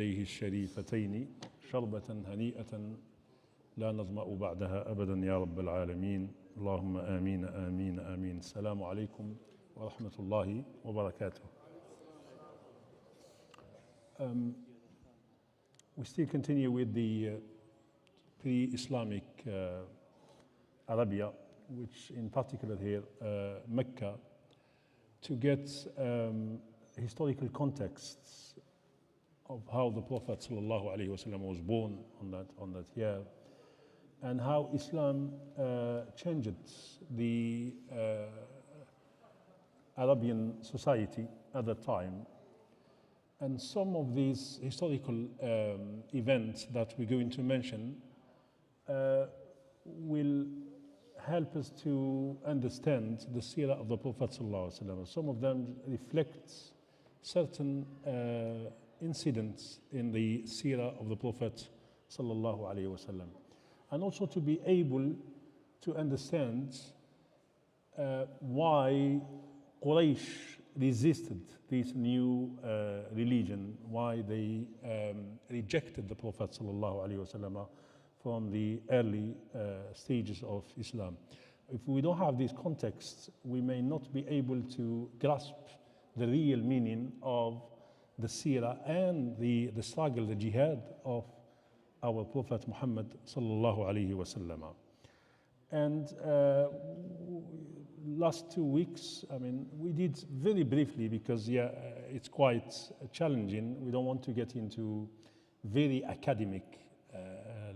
عليه الشريفتين شربة هنيئة لا نظمأ بعدها أبدا يا رب العالمين اللهم آمين آمين آمين. السلام عليكم ورحمة الله وبركاته. We still continue with the pre-Islamic Arabia, which in particular here Mecca, to get historical contexts of how the Prophet ﷺ was born on that year, and how Islam changed the Arabian society at that time. And some of these historical events that we're going to mention will help us to understand the Sirah of the Prophet ﷺ. Some of them reflect certain incidents in the Sirah of the Prophet ﷺ. And also to be able to understand why Quraysh resisted this new religion, why they rejected the Prophet ﷺ from the early stages of Islam. If we don't have these contexts, we may not be able to grasp the real meaning of the Sirah and the struggle, the jihad of our Prophet Muhammad ﷺ. And last 2 weeks, we did very briefly because it's quite challenging. We don't want to get into very academic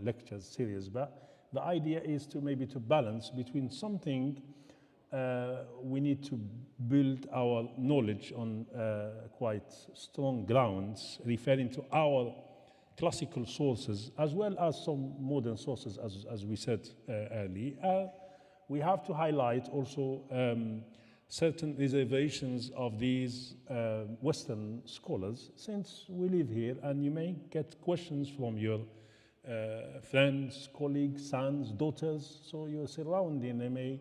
lectures series, but the idea is to maybe to balance between something we need to build our knowledge on quite strong grounds, referring to our classical sources as well as some modern sources, as we said earlier. We have to highlight also certain reservations of these Western scholars, since we live here, and you may get questions from your friends, colleagues, sons, daughters, so you're surrounding, they may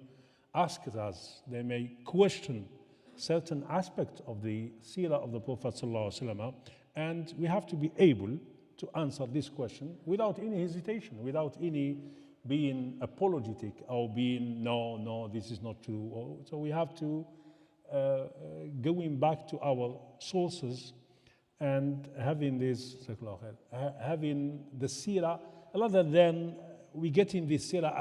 ask us, they may question certain aspects of the Sirah of the Prophet ﷺ, and we have to be able to answer this question without any hesitation, without any being apologetic or being, no, this is not true. So we have to, going back to our sources and having this, having the Sirah, rather than we get in this Sirah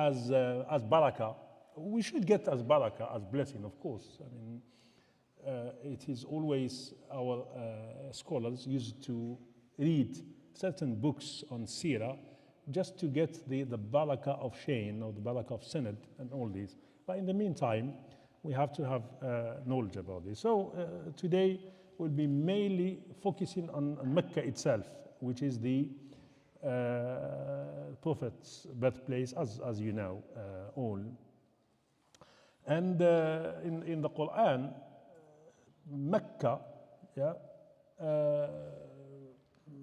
as barakah. We should get as barakah, as blessing, of course. It is always our scholars used to read certain books on Sirah just to get the barakah of Shayn or the barakah of Sanad and all these. But in the meantime, we have to have knowledge about this. So today we'll be mainly focusing on Mecca itself, which is the Prophet's birthplace, as you know all. And in the Quran, Mecca,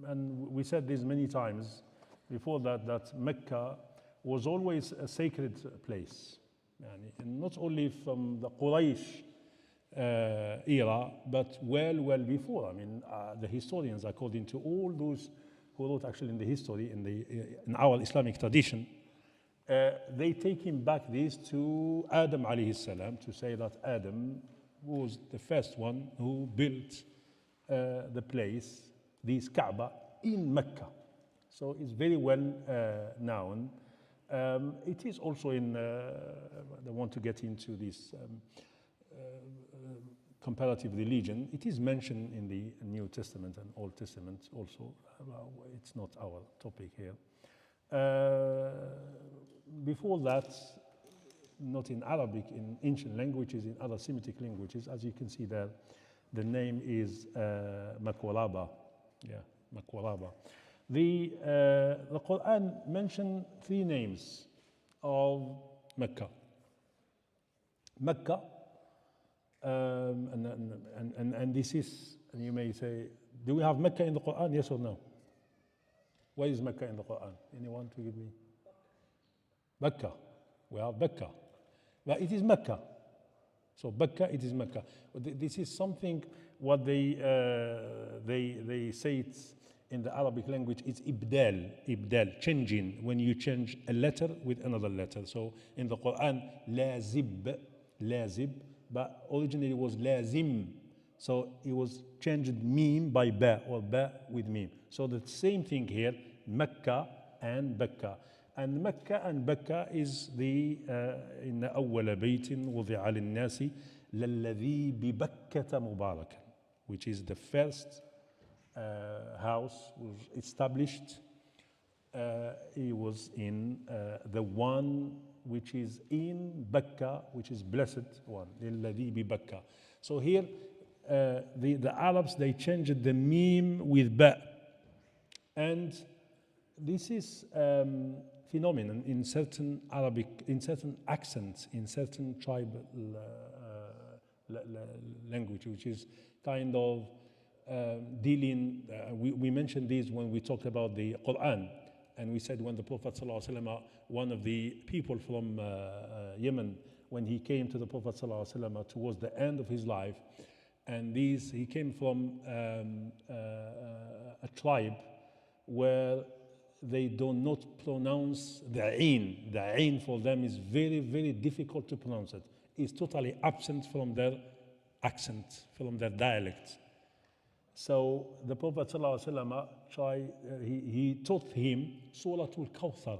and we said this many times before that Mecca was always a sacred place. And not only from the Quraysh era, but well before. The historians, according to all those who wrote actually in the history, in our Islamic tradition, they take him back this to Adam alayhi salam, to say that Adam was the first one who built the place, this Kaaba, in Mecca. So it's very well known. It is also in, I don't want to get into this comparative religion. It is mentioned in the New Testament and Old Testament also. It's not our topic here. Before that, not in Arabic, in ancient languages, in other Semitic languages, as you can see there, the name is Maqwaraba. Maqwaraba. The Quran mentioned 3 names of Mecca. Mecca, and this is, and you may say, do we have Mecca in the Quran? Yes or no? Where is Mecca in the Quran? Anyone to give me? Mecca. We have Mecca. But it is Mecca. So Mecca, it is Mecca. This is something what they say it's in the Arabic language is ibdal, changing, when you change a letter with another letter. So in the Quran, lazib, but originally it was lazim. So it was changed meme by ba, or ba with meme. So the same thing here, Mecca and Becca. And Mecca and Becca is the إن أول بيت وضع للناس للذي ببكة مباركا, which is the first house was established. It was in the one which is in Becca, which is blessed one, للذي ببكة. So here the Arabs, they changed the meme with ba, and this is phenomenon in certain Arabic, in certain accents, in certain tribal language, which is kind of dealing. We mentioned this when we talked about the Quran, and we said when the Prophet ﷺ, one of the people from Yemen, when he came to the Prophet ﷺ towards the end of his life, and he came from a tribe where they do not pronounce the ain. The ain for them is very, very difficult to pronounce it. It's totally absent from their accent, from their dialect. So the Prophet ﷺ he taught him Surah Al-Kawthar.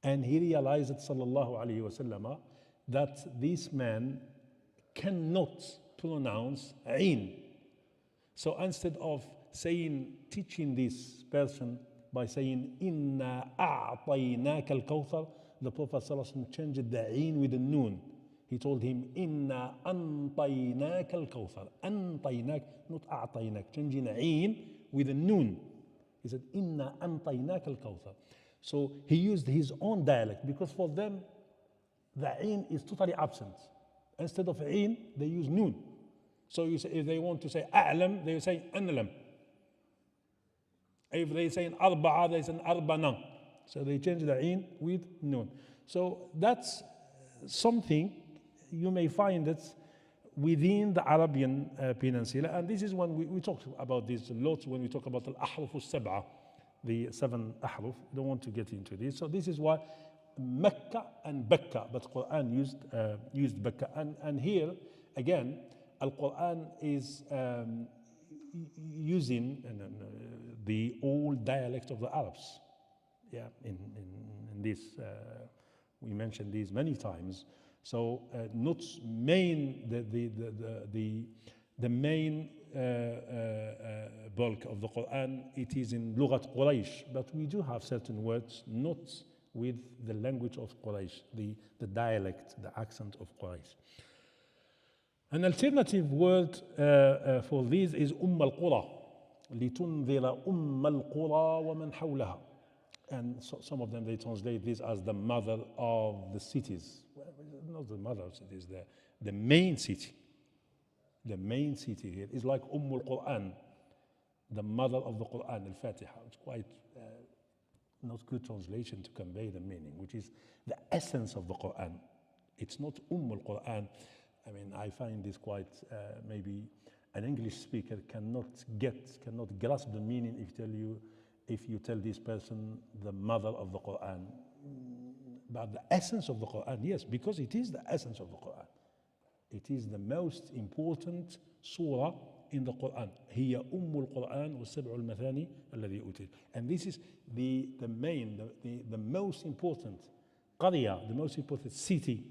And he realized, sallallahu alayhi wasallam, that this man cannot pronounce ain. So instead of teaching this person by saying inna a'tainaka al-kawthar, the Prophet ﷺ changed the ain with a noon. He told him inna antainaka al-kawthar, antainak, not a'tainak, changing ain with a noon. He said inna antainaka al-kawthar. So he used his own dialect, because for them the ain is totally absent. Instead of ain, they use noon. So if they want to say a'lam, they say anlam. If they say arba'a, they say arbana. So they change the ain with noon. So that's something you may find it within the Arabian Peninsula. And this is when we talk about this a lot when we talk about al-ahruf al-sab'a, the 7 ahruf. I don't want to get into this. So this is why Mecca and Becca, but Quran used Becca. And here, again, Al-Quran is using the old dialect of the Arabs. Yeah, in this, we mentioned these many times. So not main the main bulk of the Quran, it is in Lughat Quraysh, but we do have certain words not with the language of Quraysh, the dialect, the accent of Quraysh. An alternative word for this is al-Qura, لِتُنذِرَ الْقُرَى وَمَنْ حَوْلَهَا. And so some of them, they translate this as the mother of the cities. Well, not the mother of cities, the main city. The main city here is like al-Quran, the mother of the Quran, al-Fatiha. It's quite not good translation to convey the meaning, which is the essence of the Quran. It's not al-Quran. I mean, I find this quite, maybe an English speaker cannot grasp the meaning if you tell this person the mother of the Quran. But the essence of the Quran, yes, because it is the essence of the Quran. It is the most important surah in the Quran. هي القرآن والسبع المثاني الذي أوتيت. And this is the most important قرية, the most important city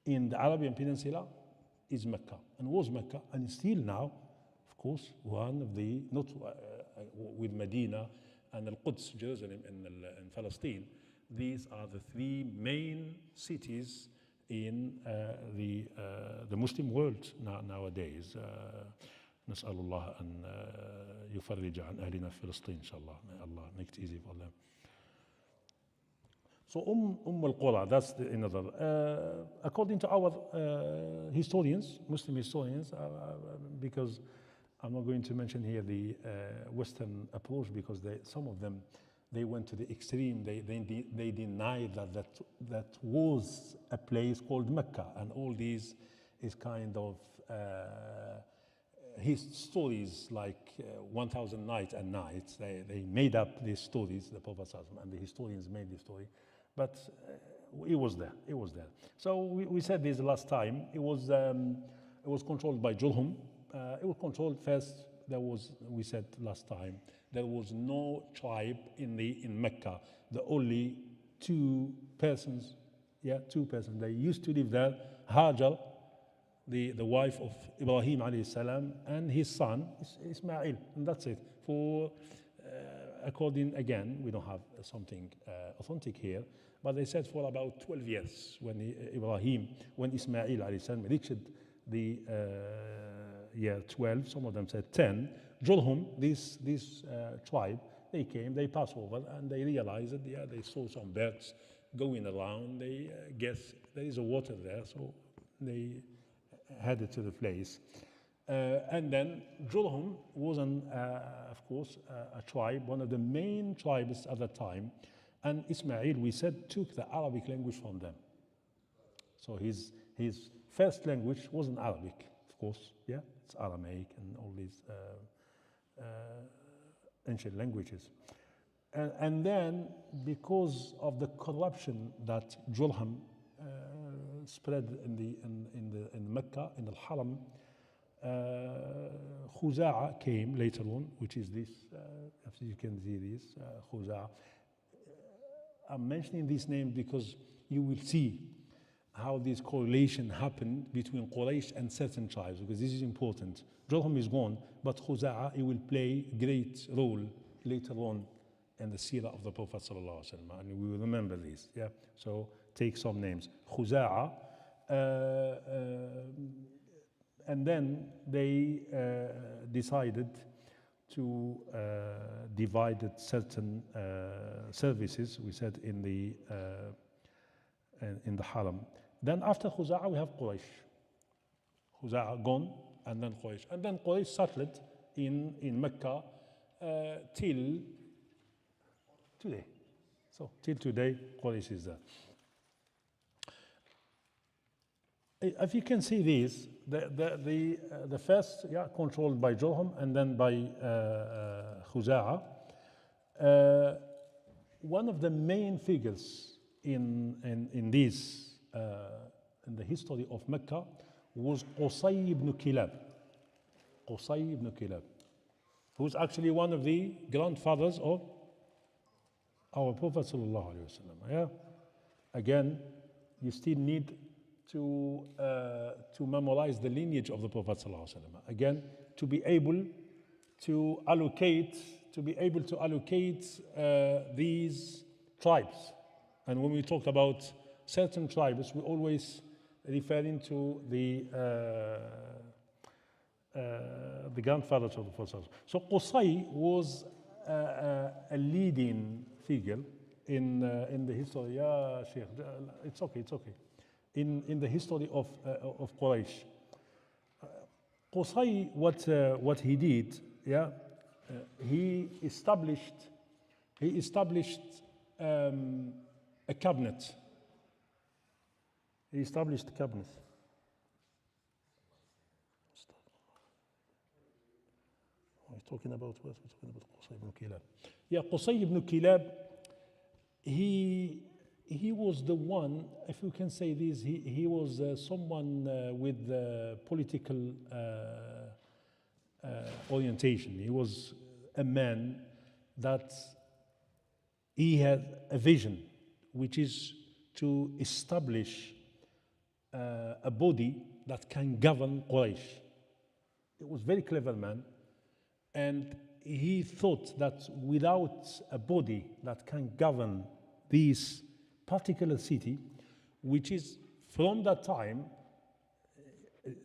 in the Arabian Peninsula is Mecca, and was Mecca, and still now, of course, one of the, not with Medina and Al-Quds, Jerusalem, and Palestine. These are the 3 main cities in the Muslim world nowadays. نسأل الله أن يفرج عن أهلنا في فلسطين إن شاء الله. May Allah make it easy for them. So al-Qura, that's another. According to our historians, Muslim historians, because I'm not going to mention here the Western approach, because some of them, they went to the extreme. They denied that was a place called Mecca, and all these is kind of his stories, like 1,000 Nights and Nights, they made up these stories, the Prophet ﷺ, and the historians made the story, but it was there, it was there. So we said this last time, it was controlled by Jurhum. It was controlled first, we said last time, there was no tribe in Mecca, the only two persons, they used to live there, Hajar, the wife of Ibrahim alayhi salam, and his son Ismail, and that's it. For according, again, we don't have something authentic here, but they said for about 12 years when when Ismail alayhi salam reached the year 12, some of them said 10, Jurhum, this tribe, they came, they passed over, and they realized that they saw some birds going around. They guess there is a water there, so they headed to the place. And then Jurhum was, of course, a tribe, one of the main tribes at the time. And Ismail, we said, took the Arabic language from them. So his first language wasn't Arabic, of course, it's Aramaic and all these ancient languages. And then, because of the corruption that Jurhum spread in Mecca, in the Haram, Khuza'a came later on, which is this, as you can see this, Khuza'a. I'm mentioning this name because you will see how this correlation happened between Quraysh and certain tribes, because this is important. Jurhum is gone, but Khuza'a, he will play a great role later on in the Sirah of the Prophet ﷺ, and we will remember this. So take some names. Khuza'a, and then they decided to divide certain services, we said, in the Haram. Then after Khuza'a, we have Quraysh. Khuza'a gone, and then Quraysh. And then Quraysh settled in Mecca till today. So till today, Quraysh is there. If you can see these, the first, controlled by Jurhum and then by Khuza'a. One of the main figures in this, in the history of Mecca, was Qusay ibn Kilab. Qusay ibn Kilab, who is actually one of the grandfathers of our Prophet sallallahu alaihi wasallam. Again, you still need to memorize the lineage of the Prophet sallallahu alaihi wasallam. Again, to be able to allocate these tribes. And when we talk about certain tribes, we always referring to the grandfathers of the Prophet. So Qusay was a leading figure in the history. Yeah, Sheikh, it's okay. In the history of Quraysh. Qusay, what he did, he established a cabinet. He established a cabinet. We're talking about what? We're talking about Qusay ibn Kilab. Qusay ibn Kilab, he was the one, if you can say this, he was someone with political orientation. He was a man that he had a vision, which is to establish a body that can govern Quraysh. It was a very clever man, and he thought that without a body that can govern this particular city, which is from that time,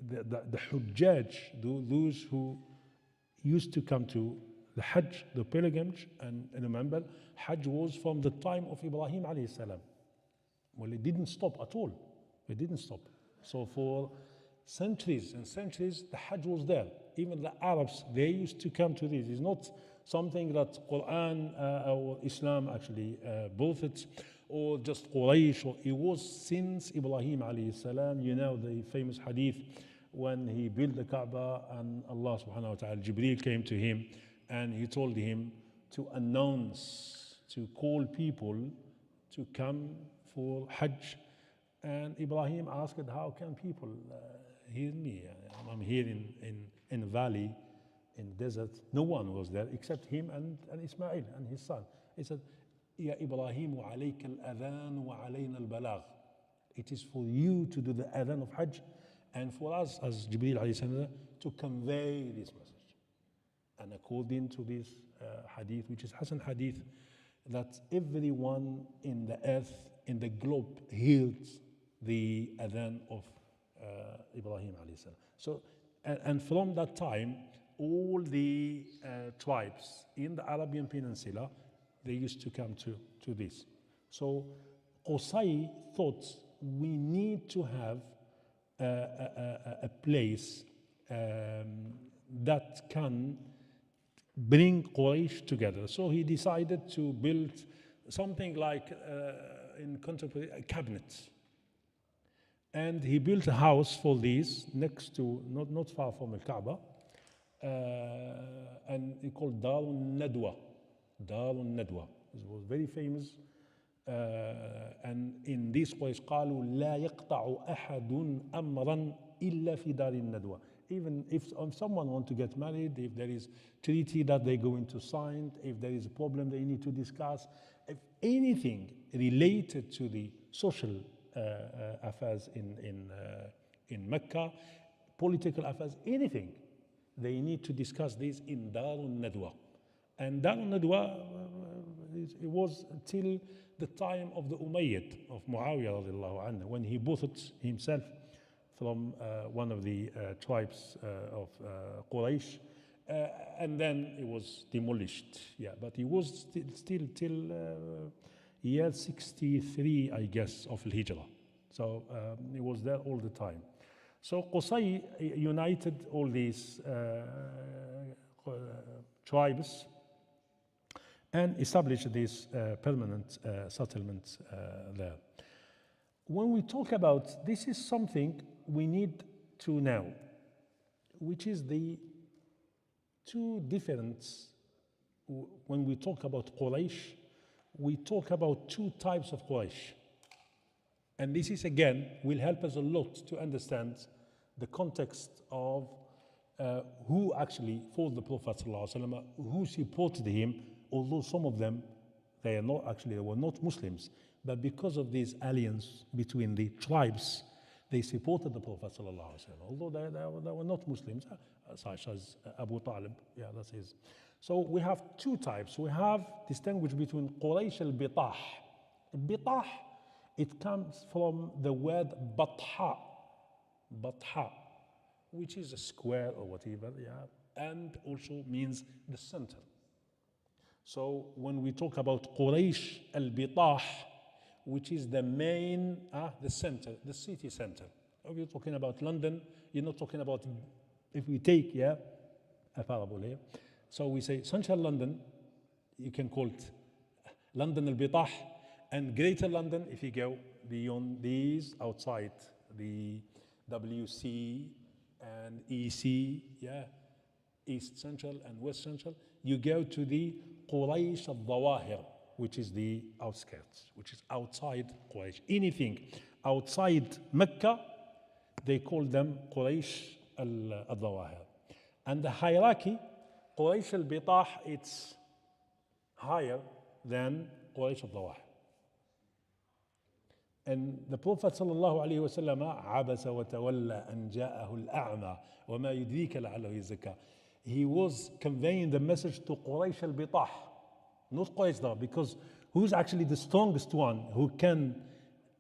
the Hujjaj, those who used to come to the Hajj, the pilgrimage, and remember, Hajj was from the time of Ibrahim alayhi salam. Well, it didn't stop at all. It didn't stop. So for centuries and centuries, the Hajj was there. Even the Arabs, they used to come to this. It's not something that Quran or Islam actually brought it, or just Quraysh. It was since Ibrahim alayhi salam. You know the famous hadith when he built the Kaaba, and Allah subhanahu wa ta'ala, Jibreel came to him and he told him to announce, to call people to come for Hajj. And Ibrahim asked, how can people hear me? I'm here in a valley, in the desert. No one was there except him and Ismail and his son. He said, Ya Ibrahim, alayka al-adhan wa alayna al-balagh. It is for you to do the adhan of Hajj, and for us as Jibreel alayhi salam to convey this message. And according to this hadith, which is Hasan hadith, that everyone in the earth, in the globe, heard the adhan of Ibrahim alayhi salam. So, and from that time, all the tribes in the Arabian Peninsula, they used to come to this. So Qusay thought we need to have a place that can bring Quraysh together. So he decided to build something like in contemporary a cabinet. And he built a house for these next to, not far from Al-Kaaba, and he called Darun Nadwa. Darun Nadwa. It was very famous. And in this place, قالوا لا يقطع أحد أمرا إلا في دار الندوة. Even if someone wants to get married, if there is treaty that they're going to sign, if there is a problem they need to discuss, if anything related to the social affairs in Mecca, political affairs, anything, they need to discuss this in Darun Nadwa. And Darun Nadwa, it was till the time of the Umayyad, of Muawiyah radiallahu anhu, when he bought it himself from one of the tribes of Quraysh, and then it was demolished. Yeah, but it was still till year 63, I guess, of Al-Hijrah. So it was there all the time. So Qusay united all these tribes and established this permanent settlement there. When we talk about, this is something we need to know, which is the two difference. When we talk about Quraysh, we talk about two types of Quraysh. And this is, again, will help us a lot to understand the context of who actually fought the Prophet ﷺ, who supported him, although some of them, they were not Muslims, but because of this alliance between the tribes, they supported the Prophet ﷺ, although they were not Muslims, such as Abu Talib. Yeah, that's his. So we have two types. We have distinguished between Quraysh al-Bitah. Bitah, it comes from the word Batha, which is a square or whatever, yeah, and also means the center. So when we talk about Quraysh al-Bitah, which is the main, the center, the city center. If you're talking about London, you're not talking about, if we take, a parable here. So we say central London, you can call it London al-Bitah, and Greater London, if you go beyond these, outside the WC and EC, East Central and West Central, you go to the Quraysh al-Zawahir, which is the outskirts, which is outside Quraysh. Anything outside Mecca, they call them Quraysh al-Zawahir. And the hierarchy, Quraysh al-Bitah, it's higher than Quraysh al-Zawahir. And the Prophet sallallahu alaihi wasallam, عبس وتولى أن جاءه الأعمى وما يدريك لعله يزكى. He was conveying the message to Quraysh al-Bitah, not Quraysh, because who's actually the strongest one who can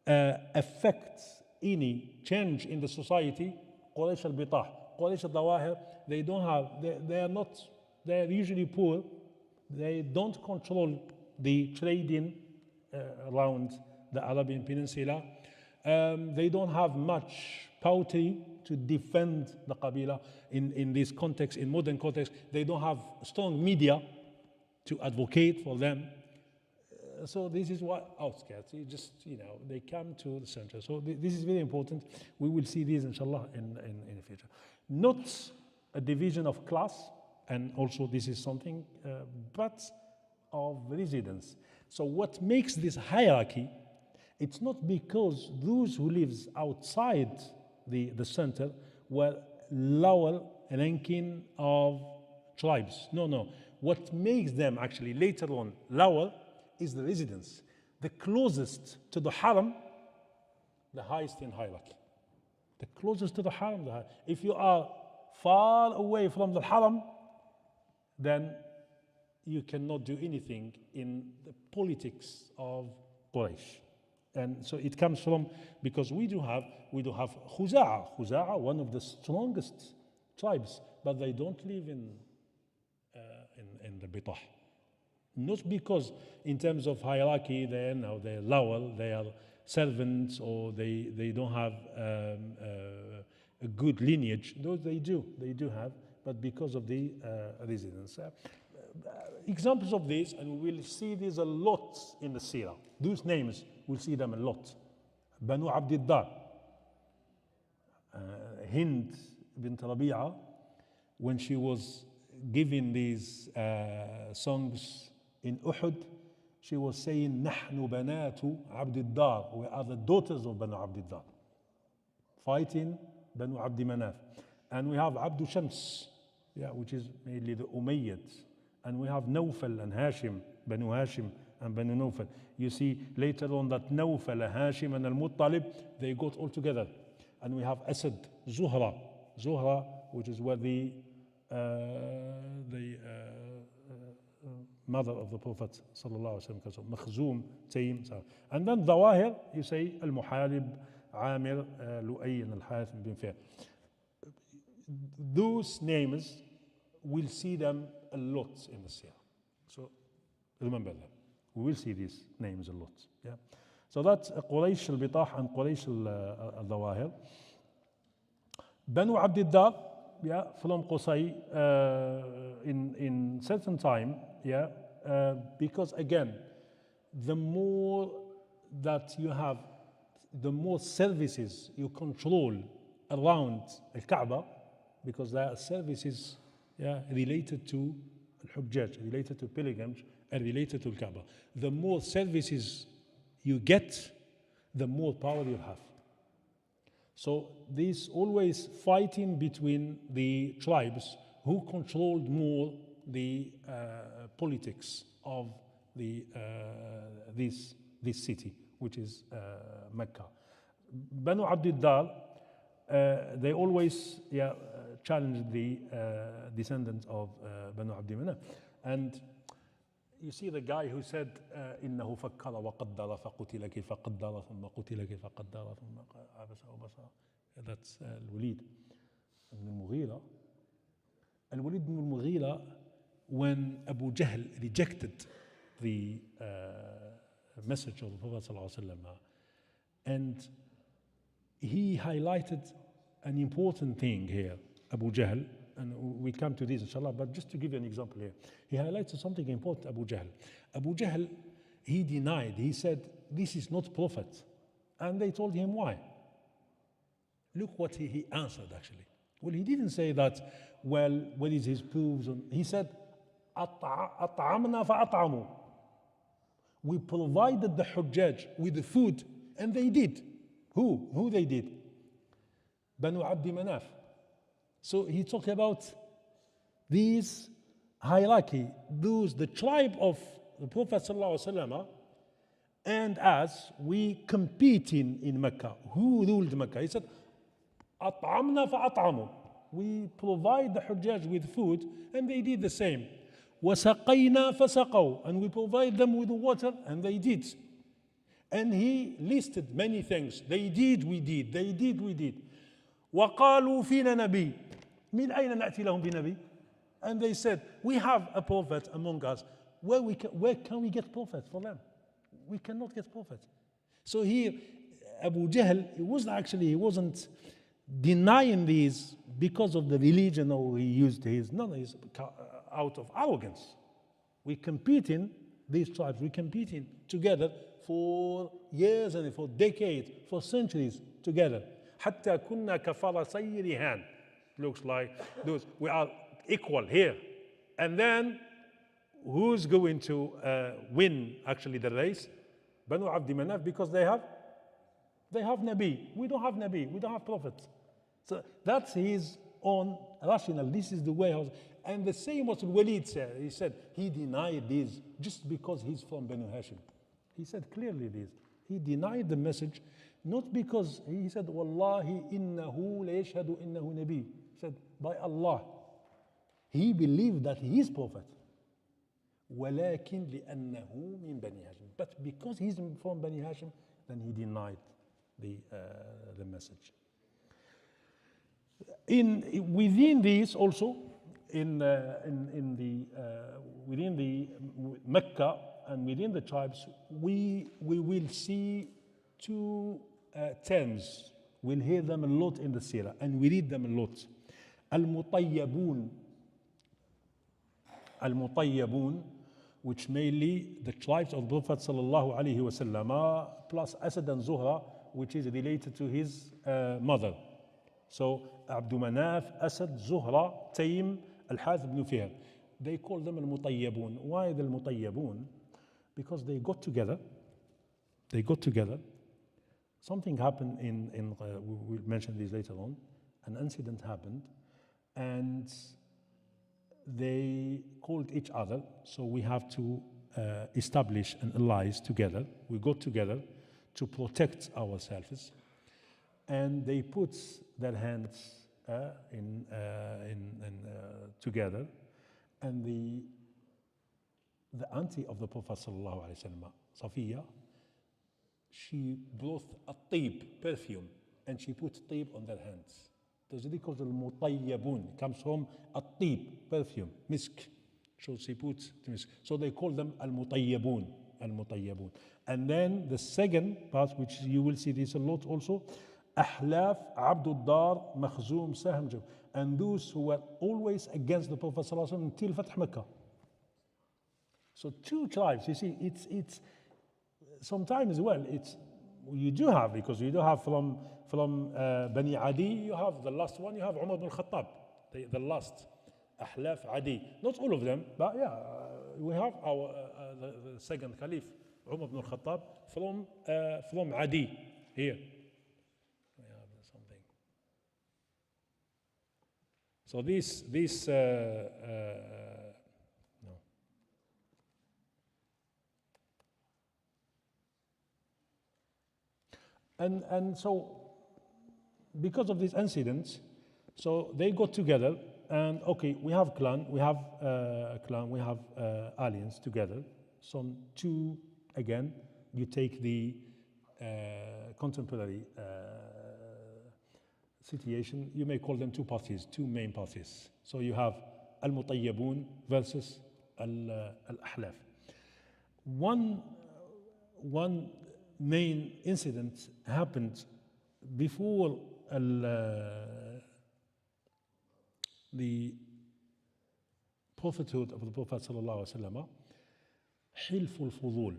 affect any change in the society? Quraysh al-Bitah. Quraysh al-Zawahir, they don't have, they are usually poor. They don't control the trading around the Arabian Peninsula. They don't have much poetry to defend the Qabila in this context, in modern context. They don't have strong media to advocate for them. So this is what outskirts. You just, they come to the center. So this is very important. We will see this, inshallah, in the future. Not a division of class, and also this is something, but of residence. So what makes this hierarchy, it's not because those who lives outside the center were lower ranking of tribes. No. What makes them actually later on lower is the residence. The closest to the haram, the highest in hierarchy. The closest to the haram, the highest. If you are far away from the haram, then you cannot do anything in the politics of Quraysh. And so it comes from, because we do have Khuza'a, one of the strongest tribes, but they don't live in the Bitah. Not because in terms of hierarchy they're lower, they are servants, or they don't have a good lineage. Those they do have, but because of the residence. Examples of this, and we will see this a lot in the Sirah. Those names, we'll see them a lot. Banu Abdiddar, Hind bint Rabi'a, when she was giving these songs in Uhud, she was saying, "Nahnu banatu Abdiddar." We are the daughters of Banu Abdiddar, fighting Banu Abdi Manaf. And we have Abdu Shams, which is mainly the Umayyads. And we have Nawfal and Hashim, Banu Hashim and Banu Nawfal. You see later on that Nawfal, Hashim and Al-Muttalib, they got all together. And we have Asad, Zuhra, which is where the mother of the Prophet sallallahu alaihi wasallam, Makhzum, Taym. And then Zawahir, you say Al-Muhalib, Amir, Lu'ay, and Al-Harith bin Fair. Those names, we'll see them a lot in the Sirah. So remember them. We will see these names a lot. So that's Quraysh al-Bitah and Quraysh al-Zawahir. Banu Abdiddar, from Qusay, in certain time, because again, the more that you have, the more services you control around Al-Kaaba, because there are services related to Al-Hujjaj, related to pilgrims, and related to Al-Kaaba. The more services you get, the more power you have. So this always fighting between the tribes who controlled more the politics of this city, which is Mecca. Banu Abdiddar, they always challenged the descendants of Banu Abdi Manaf. And you see the guy who said, إِنَّهُ فَكَّرَ وَقَدَّرَ فَقُتِلَ كَيْفَ قَدَّرَ ثُمَّ قُتِلَ كَيْفَ قَدَّرَ ثُمَّ عَبَسَ وَبَصَرَ. That's Al-Walid ibn al-Mughira. Al-Walid ibn al-Mughira, when Abu Jahl rejected the message of the Prophet ﷺ, and he highlighted an important thing here, Abu Jahl, and we come to this inshallah, but just to give you an example here, he highlighted something important, Abu Jahl. Abu Jahl, he denied, he said, this is not Prophet. And they told him why. Look what he answered actually. Well, he didn't say that, well, what is his proofs? He said, أطعمنا فأطعموا. We provided the Hujjaj with the food, and they did. Who they did? Banu Abdi Manaf. So he talked about these hierarchy, the tribe of the Prophet ﷺ, and as we competing in Mecca. Who ruled Mecca? He said, أطعمنا فأطعموا. We provide the Hujjaj with food, and they did the same. وسقينا فسقوا. And we provide them with water, and they did. And he listed many things. They did, we did. They did, we did. وقالوا فينا نبي. من أين نأتي لهم بنبي? And they said, we have a prophet among us. Where can we get prophet for them? We cannot get prophet. So here, Abu Jahl, he wasn't denying these because of the religion, or he used his, no, he's out of arrogance. We competing These tribes were competing together for years and for decades, for centuries together. حتى كنا كفرسي رهان. Looks like those, we are equal here. And then who's going to win actually the race? Banu Abdi Manaf, because they have Nabi. We don't have Nabi, we don't have prophets. So that's his own rationale. This is the way how. And the same what Walid said. He said he denied this just because he's from Banu Hashim. He said clearly this. He denied the message, not because he said, Wallahi innahu la yashhadu innahu nabi. He said, by Allah, he believed that he is prophet. ولكن لأنه من بني هاشم. But because he's from Bani Hashim, then he denied the message. Within this also, within the Mecca and within the tribes, we will see two terms. We'll hear them a lot in the Sirah, and we read them a lot. Al-Mutayyabun. Al-Mutayyabun, which mainly the tribes of the Prophet sallallahu alaihi wasallam, plus Asad and Zuhra, which is related to his mother. So Abdul Manaf, Asad, Zuhra, Taym, Al-Harith ibn Fihr. They call them Al-Mutayyabun. Why the Al-Mutayyabun? Because they got together. Something happened we'll mention this later on. An incident happened, and they called each other. So we have to establish an alliance together. We got together to protect ourselves, and they put their hands together, and the auntie of the Prophet sallallahu alaihi wasallam, Safiya, she brought a tib, perfume, and she put tib on their hands. That's really called al-mutayyabun. It comes from a tib, perfume, misk. So she puts misk. So they call them al-mutayyabun. And then the second part, which you will see this a lot also, Ahlaf, Abdul Dar, Makhzum, Sahm, and those who were always against the Prophet sallallahu alaihi wasallam until Fath Makkah. So two tribes. You see, it's sometimes you do have, because you do have from Bani Adi, you have the last one, you have Umar ibn Khattab, the last Ahlaf Adi. Not all of them, but yeah, we have the second Caliph, Umar ibn Khattab, from Adi here. We have something. So this no. And so, because of this incident, so they got together, and okay, we have alliance together. Some two, again, you take the contemporary situation, you may call them two parties, two main parties. So you have Al-Mutayyabun versus Al-Ahlaf. One main incident happened before the prophethood of the Prophet sallallahu alaihi wasallam. Hilf al-Fudul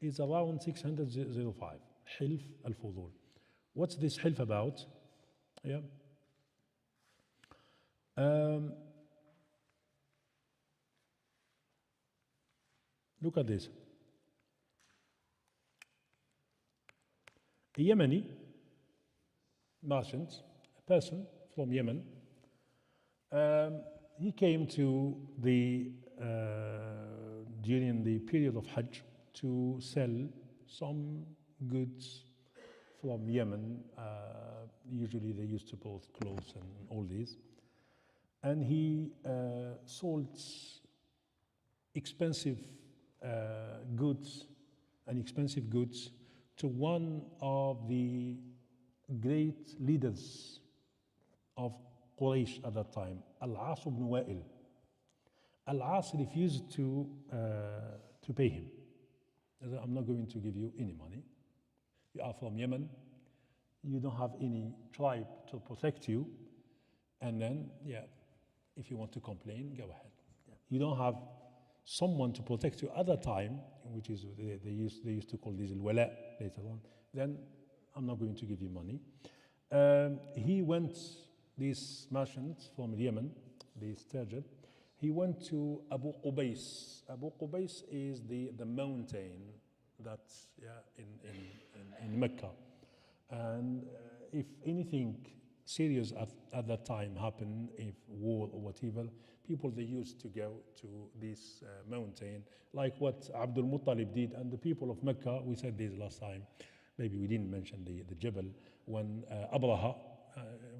is around 605. Hilf al-Fudul. What's this hilf about? Yeah. Look at this. A Yemeni merchant, a person from Yemen, he came to during the period of Hajj to sell some goods from Yemen. Usually they used to both clothes and all these. And he sold expensive goods to one of the great leaders of Quraysh at that time, Al-As ibn Wa'il. Al-As refused to pay him. He said, I'm not going to give you any money. You are from Yemen. You don't have any tribe to protect you. And then, yeah, if you want to complain, go ahead. Yeah. You don't have someone to protect you at the time, which is they used to call this al-wala later on, then I'm not going to give you money. He went, this merchant from Yemen, this Tajir, he went to Abu Qubais. Abu Qubais is the mountain that's in Mecca. And if anything serious at that time happened, if war or whatever, people they used to go to this mountain, like what Abdul Muttalib did, and the people of Mecca. We said this last time. Maybe we didn't mention the Jabal when Abraha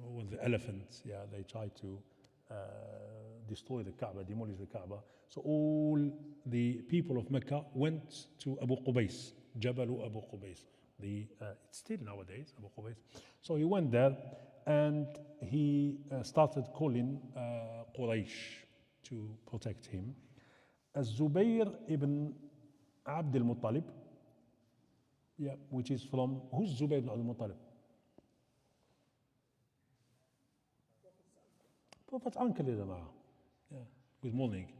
with the elephants. Yeah, they tried to destroy the Kaaba, demolish the Kaaba. So all the people of Mecca went to Abu Qubais, Jabal Abu Qubais. It's still nowadays Abu Qubais. So he went there and he started calling Quraysh to protect him. Zubayr ibn Abd al-Muttalib, yeah, which is from, who's Zubayr ibn Abd al-Muttalib? Prophet's uncle, yeah, good morning.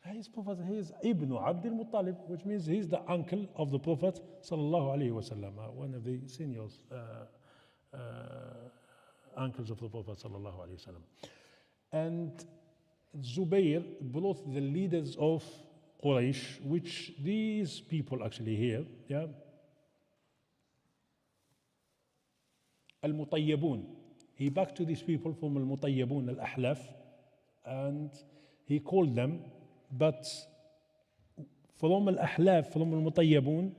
His prophet, he is Ibn Abd al-Muttalib, which means he's the uncle of the Prophet sallallahu alaihi wasallam, one of the seniors, uncles of the Prophet sallallahu alaihi wasallam. And Zubayr brought the leaders of Quraysh, which these people actually here, yeah, al-Mutayyabun. He backed to these people from al-Mutayyabun, al-Ahlaf, and he called them, but from al-Ahlaf, from al-Mutayyabun,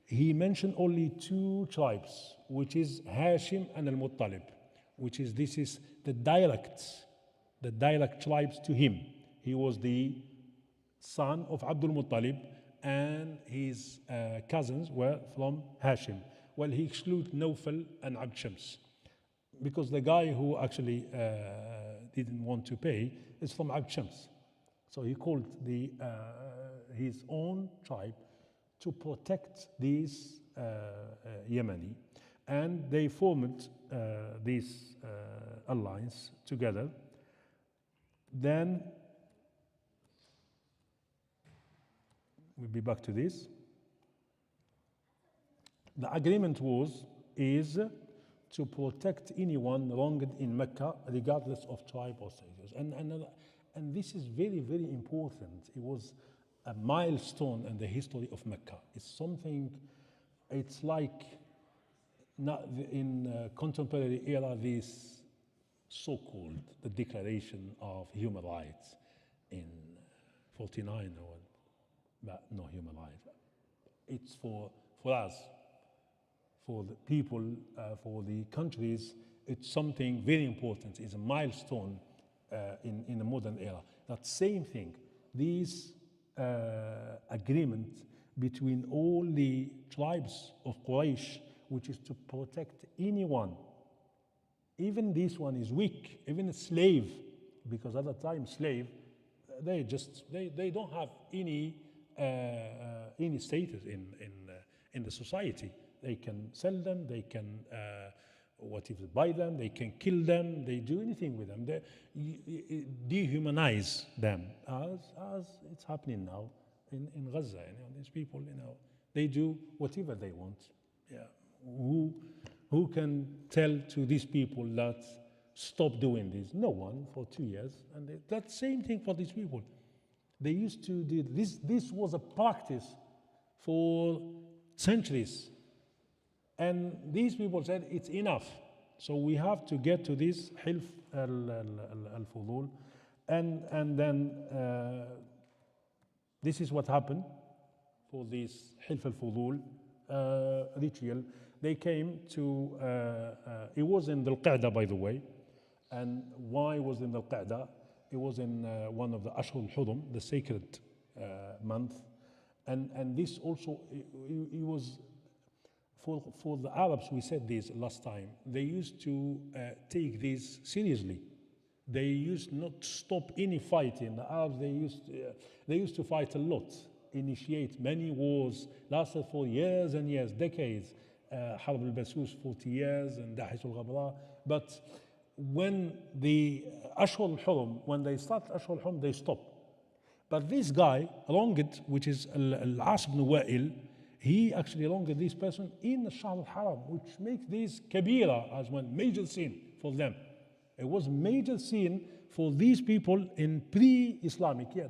he mentioned only two tribes, which is Hashim and al-Muttalib, which is, this is the direct tribes to him. He was the son of Abdul Muttalib, and his cousins were from Hashim. Well, he excluded Nawfal and Abd Shams, because the guy who actually didn't want to pay is from Abd Shams. So he called his own tribe to protect these Yemeni, and they formed this alliance together. Then we'll be back to this. The agreement is to protect anyone wronged in Mecca, regardless of tribe or status. And this is very, very important. It was a milestone in the history of Mecca. It's something, it's like not in contemporary era, this so-called the Declaration of Human Rights in 49 or but no human rights. It's for us, for the people, for the countries. It's something very important. It's a milestone in the modern era. That same thing, this agreement between all the tribes of Quraysh, which is to protect anyone. Even this one is weak, even a slave, because at the time slave, they don't have any status in the society. They can sell them, they can buy them, they can kill them, they do anything with them. They dehumanize them, as it's happening now in Gaza. These people, they do whatever they want. Yeah, who can tell to these people that stop doing this? No one for 2 years, and that same thing for these people. They used to do this. This was a practice for centuries. And these people said, it's enough. So we have to get to this Hilf al-Fudul. And then this is what happened for this Hilf al-Fudul ritual. They came to, it was in Dhul Qa'dah, by the way. And why was in Dhul Qa'dah? It was in one of the Ashhur al-Hurum, the sacred month. And this also, it was, for the Arabs, we said this last time, they used to take this seriously. They used not to stop any fighting. The Arabs, they used to fight a lot, initiate many wars, lasted for years and years, decades. Harb al-Basus, 40 years, and Dahish al-Ghabra. But when the Ashhur al-Hurum, when they start Ashhur al-Hurum, they stop. But this guy, along it, which is Al-As ibn Wa'il, he actually along this person in the Shahr al-Haram, which makes this kabira as one major sin for them. It was a major sin for these people in pre-Islamic. Yeah,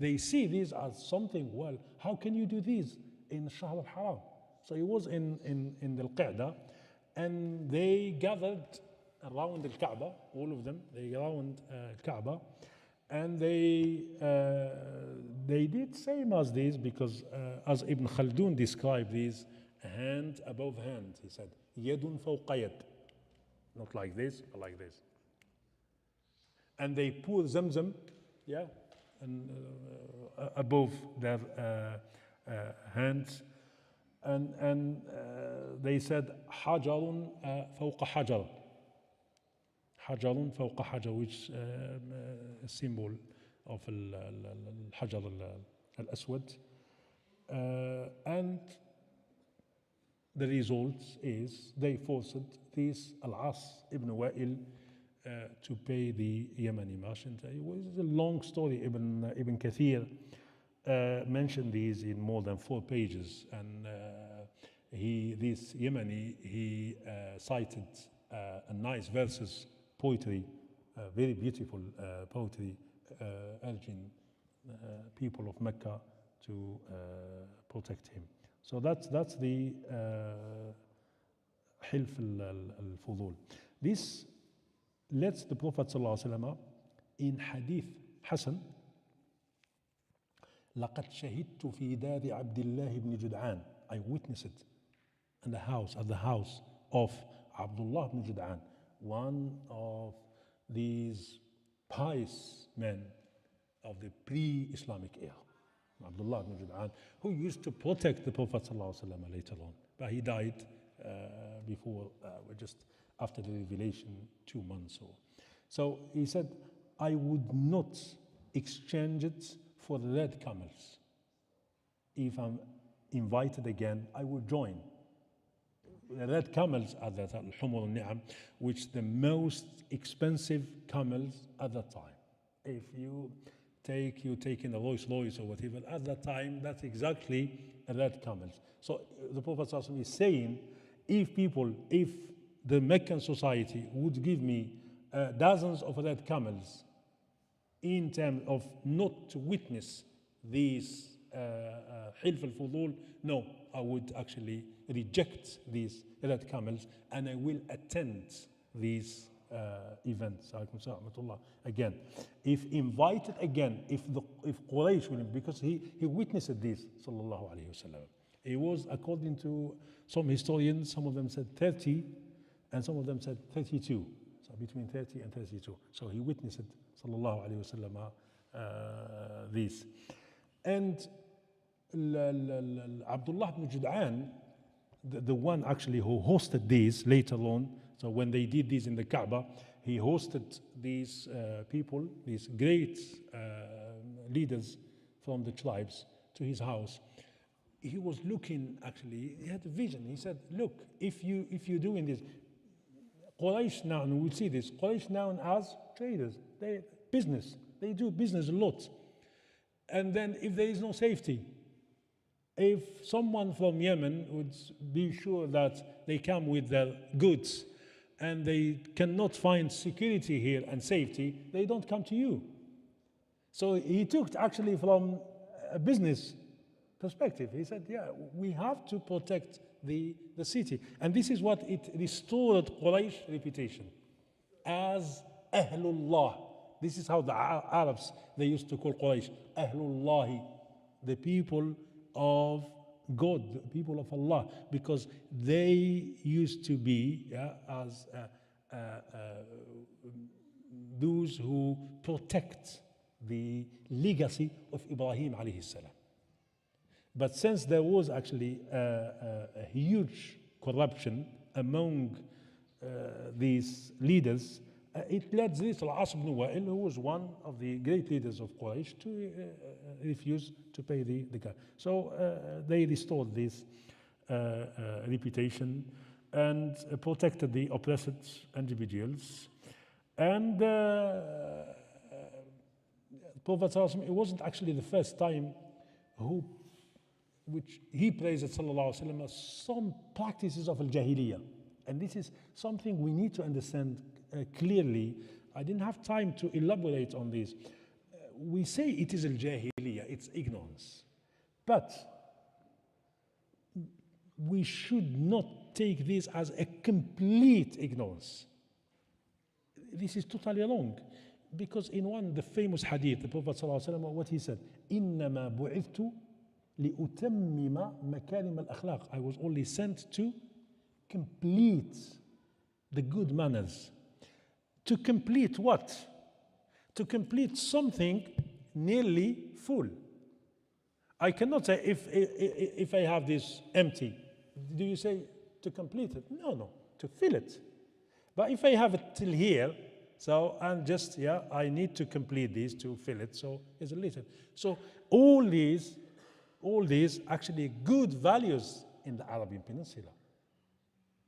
they see this as something, well, how can you do this in the Shahr al-Haram? So it was in the Al-Qa'dah, and they gathered around the Kaaba, all of them, they around Kaaba, and they did same as this, because as Ibn Khaldun described this, hand above hand, he said, yadun fawqa yad, not like this, but like this. And they pour Zamzam, yeah, and above their hands, and they said hajarun fawqa hajar, hajarun fawqa hajar, which a symbol of al-hajar al-aswad, and the result is they forced this Al-As ibn Wa'il to pay the Yemeni merchant. It was a long story. Ibn Kathir mentioned these in more than 4 pages, and this Yemeni, he cited a nice verses, poetry, very beautiful poetry, urging people of Mecca to protect him. So that's the Hilf al-Fudul. This lets the Prophet ﷺ in Hadith Hasan, لقد شهدت في دار عبد الله بن جدعان. I witnessed it in the house, at the house of Abdullah ibn Jud'an, one of these pious men of the pre-Islamic era. Abdullah ibn Jud'an, who used to protect the Prophet ﷺ later on, but he died before, just after the revelation, 2 months or so. He said, I would not exchange it for the red camels. If I'm invited again, I will join. The red camels at that time, al-humur al-ni'am, which the most expensive camels at that time. If you take in a Rolls Royce or whatever, at that time, that's exactly a red camels. So the Prophet ﷺ is saying, if the Meccan society would give me dozens of red camels in terms of not to witness these Hilf al-Fudul, no, I would actually reject these red camels and I will attend these events. Again, if invited again, if Quraysh will, because he witnessed this, sallallahu alayhi wasallam. It was, according to some historians, some of them said 30 and some of them said 32. So between 30 and 32. So he witnessed, sallallahu alayhi wasallam, this. And Abdullah ibn Jud'an, the one actually who hosted these later on, so when they did this in the Kaaba, he hosted these people, these great leaders from the tribes, to his house. He was looking, actually, he had a vision. He said, look, if you're doing this, Quraysh now, and we'll see this, Quraysh now as traders, they do business a lot. And then if there is no safety, if someone from Yemen would be sure that they come with their goods and they cannot find security here and safety, they don't come to you. So he took actually from a business perspective. He said, yeah, we have to protect the city. And this is what it restored Quraysh reputation as Ahlullah. This is how the Arabs, they used to call Quraysh, Ahlullahi, the people of God, the people of Allah, because they used to be as those who protect the legacy of Ibrahim alayhi salam. But since there was actually a huge corruption among these leaders, it led this Al-As ibn Wa'il, who was one of the great leaders of Quraysh, to refuse to pay the guy. So they restored this reputation and protected the oppressed individuals. And Prophet ﷺ, it wasn't actually the first time which he praised sallallahu alaihi wasallam as some practices of al-jahiliyyah. And this is something we need to understand clearly. I didn't have time to elaborate on this. We say it is al-jahiliyyah, it's ignorance. But we should not take this as a complete ignorance. This is totally wrong. Because in one, the famous hadith, the Prophet ﷺ, what he said, إِنَّمَا بُعِثْتُ لِأُتَمِّمَ مَكَارِمَ الْأَخْلَاقِ. I was only sent to complete the good manners. To complete what? To complete something nearly full. I cannot say if I have this empty, do you say to complete it? No, to fill it. But if I have it till here, so I'm just, I need to complete this to fill it, so it's a little. So all these actually good values in the Arabian Peninsula.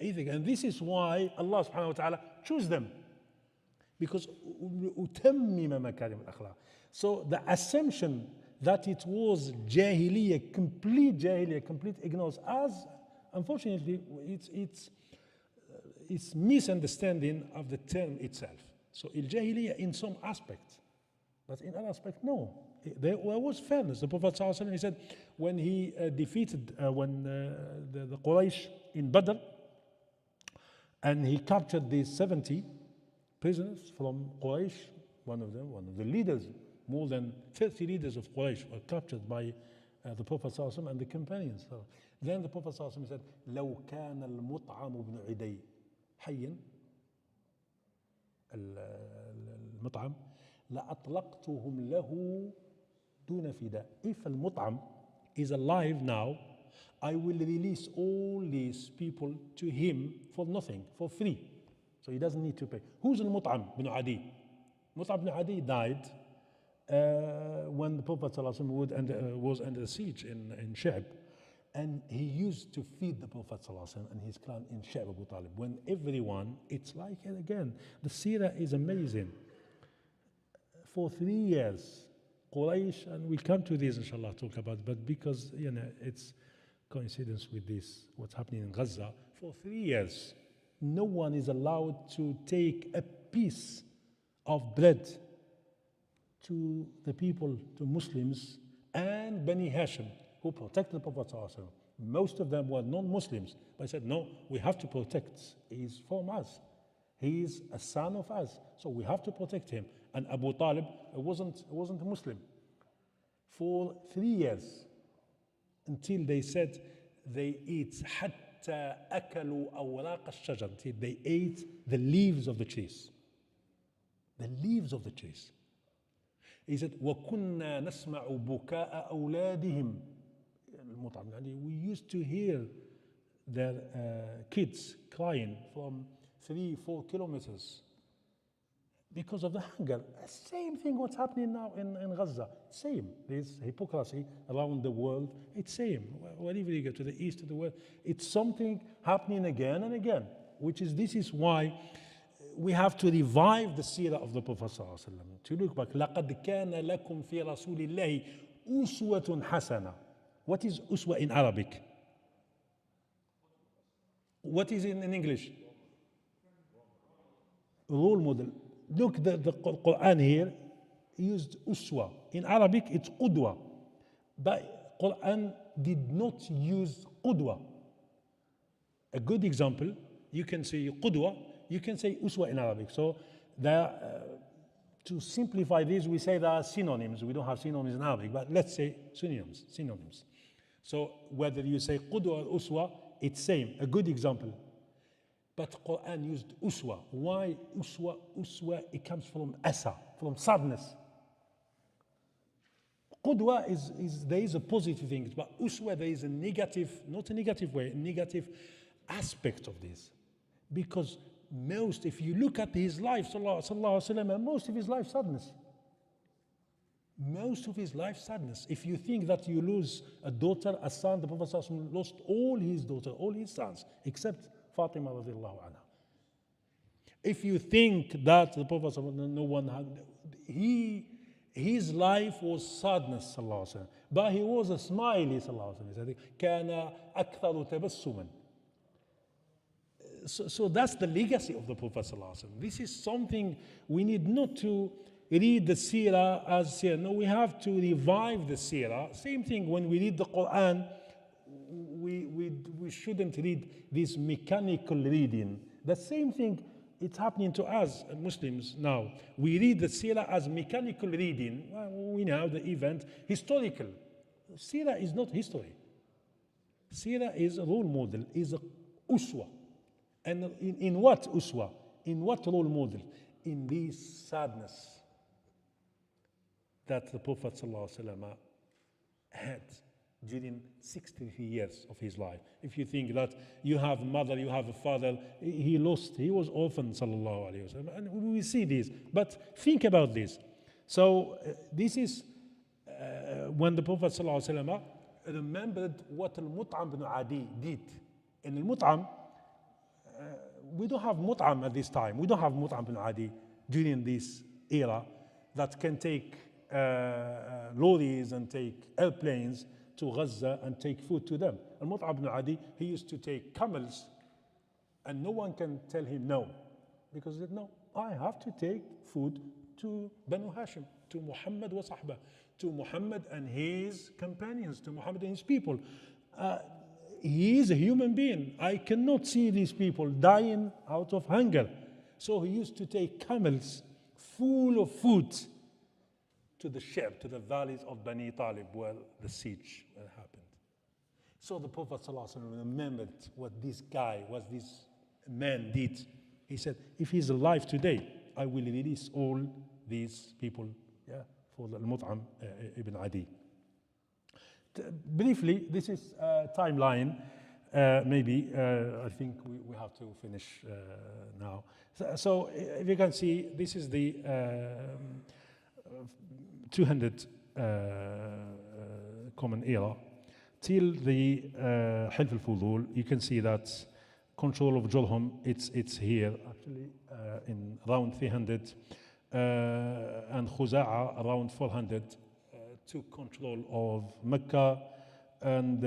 And this is why Allah subhanahu wa ta'ala chose them. Because so the assumption that it was jahiliyyah, complete ignorance, as unfortunately it's misunderstanding of the term itself. So al-jahiliyyah in some aspects, but in other aspects, no. There was fairness. The Prophet ﷺ, he said, when he defeated the Quraysh in Badr, and he captured these 70 prisoners from Quraysh, one of the leaders, more than 30 leaders of Quraysh were captured by the Prophet ﷺ and the companions. So then the Prophet ﷺ said, لو كان المطعم بن عدي حيا المطعم لأطلقتهم له دون فداء. If al-Mut'am is alive now, I will release all these people to him for nothing, for free. So he doesn't need to pay. Who's al-Mut'am bin Adi? Mut'am bin Adi died when the Prophet ﷺ was under siege in Sha'b. And he used to feed the Prophet ﷺ and his clan in Sha'b Abu Talib. When everyone, it's like, again, the Sirah is amazing. For 3 years, Quraysh, and we'll come to this inshallah, talk about, but because it's coincidence with this, what's happening in Gaza, for 3 years, no one is allowed to take a piece of bread to the people, to Muslims and Bani Hashim, who protected the Prophet ﷺ. Most of them were non-Muslims, but I said, no, we have to protect. He's from us. He is a son of us, so we have to protect him. And Abu Talib wasn't a Muslim. For 3 years, until they said they eat حتى أكلوا أوراق الشجر, until they ate the leaves of the trees. The leaves of the trees. He said, وَكُنَّا نَسْمَعُ بُكَاءَ أَوْلَادِهِمْ. We used to hear their kids crying from 3-4 kilometers because of the hunger. Same thing what's happening now in Gaza. Same. This hypocrisy around the world. It's same. Wherever you go, to the east of the world, it's something happening again and again. This is why we have to revive the seerah of the Prophet ﷺ. To look back. لَقَدْ كَانَ لَكُمْ فِي رَسُولِ اللَّهِ أُسْوَةٌ حَسَنَةٌ. What is uswa in Arabic? What is in English? Role model. Look, the Quran here used uswa. In Arabic, it's qudwa. But Quran did not use qudwa. A good example, you can say qudwa, you can say uswa in Arabic. So to simplify this, we say there are synonyms. We don't have synonyms in Arabic, but let's say synonyms. So whether you say qudwa or uswa, it's same. A good example. But Quran used uswa. Why uswa? Uswa, it comes from asa, from sadness. Qudwa there is a positive thing, but uswa, there is a negative, not a negative way, a negative aspect of this. Because if you look at his life, sallallahu alaihi wasallam, most of his life sadness. Most of his life sadness. If you think that you lose a daughter, a son, the Prophet ﷺ lost all his daughters, all his sons, except Fatima radiallahu anha. If you think that the Prophet ﷺ, no one had, he His life was sadness, sallallahu alaihi wasallam, but he was a smiley, sallallahu alaihi wasallam. He said, كان أكثر تبسما. So that's the legacy of the Prophet sallallahu alaihi wasallam. This is something we need not to read the Sirah as Sirah. No, we have to revive the Sirah. Same thing when we read the Quran, we shouldn't read this mechanical reading. The same thing, it's happening to us Muslims now. We read the Sirah as mechanical reading. Well, we know the event, historical. Sirah is not history. Sirah is a role model, is a uswa. And in what uswa? In what role model? In this sadness that the Prophet ﷺ had during 63 years of his life. If you think that you have a mother, you have a father, he was orphan, sallallahu alayhi wasallam, and we see this. But think about this. So this is when the Prophet sallallahu alayhi wasallam remembered what al-Mut'am ibn Adi did. In al-Mut'am, we don't have Mut'am at this time. We don't have Mut'am ibn Adi during this era that can take lorries and take airplanes to Gaza and take food to them. Al-Mut'am ibn Adi, he used to take camels and no one can tell him no. Because he said, no, I have to take food to Banu Hashim, to Muhammad wa sahbah, to Muhammad and his companions, to Muhammad and his people. He is a human being. I cannot see these people dying out of hunger. So he used to take camels full of food to the ship, to the valleys of Bani Talib, where the siege happened. So the Prophet ﷺ remembered what this man did. He said, if he's alive today, I will release all these people for the Mut'am ibn Adi. Briefly, this is a timeline. Maybe, I think we have to finish now. So if you can see, this is the 200 common era till the Hilf al-Fudul. You can see that control of Jurhum, it's here actually in around 300 and Khuza'a around 400 took control of Mecca, and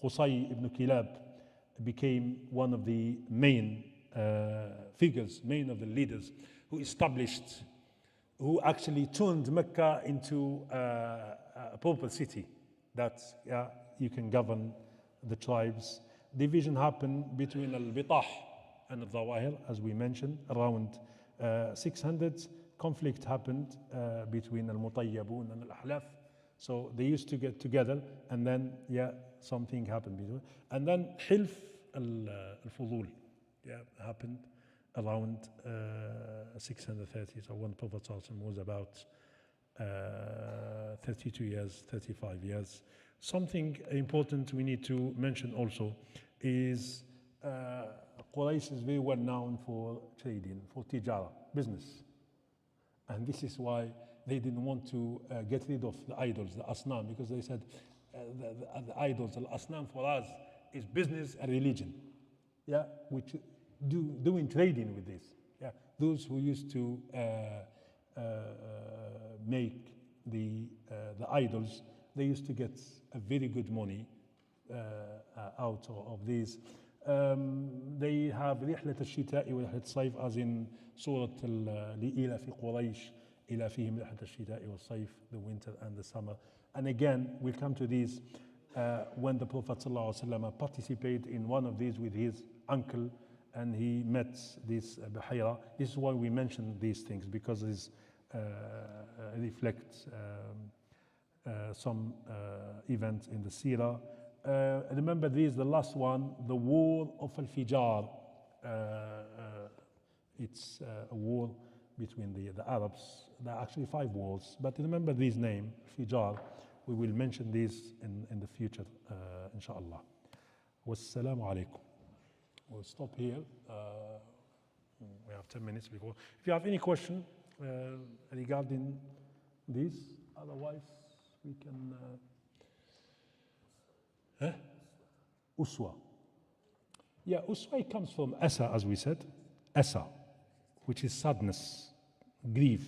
Qusay ibn Kilab became one of the main figures, main of the leaders who actually turned Mecca into a proper city that you can govern the tribes. Division happened between al-Bitah and al-Zawahir, as we mentioned, around 600. Conflict happened between al-Mutayyabun and al-Ahlaf. So they used to get together, and then something happened between. And then Hilf al-Fudul happened around 630. So when Prophet was about 32 years, 35 years. Something important we need to mention also is Quraysh is very well known for trading, for tijara, business. And this is why they didn't want to get rid of the idols, the asnam, because they said the idols, the asnam for us is business and religion. Which doing trading with this. Those who used to make the idols, they used to get a very good money out of these. They have رحلة الشتاء ورحلة الصيف, as in Surah لإيلاف قريش إيلافهم رحلة الشتاء والصيف, the winter and the summer. And again, we'll come to these when the Prophet ﷺ participated in one of these with his uncle, and he met this Bahira. This is why we mention these things, because it reflects some events in the Sirah. Remember this, the last one, the War of Al-Fijar. It's a war between the Arabs. There are actually 5 wars, but remember this name, Fijar. We will mention this in the future, inshallah. Wassalamu alaikum. We'll stop here. We have 10 minutes before. If you have any question regarding this, otherwise we can. Uswa. Uswa comes from Asa, as we said. Asa, which is sadness, grief.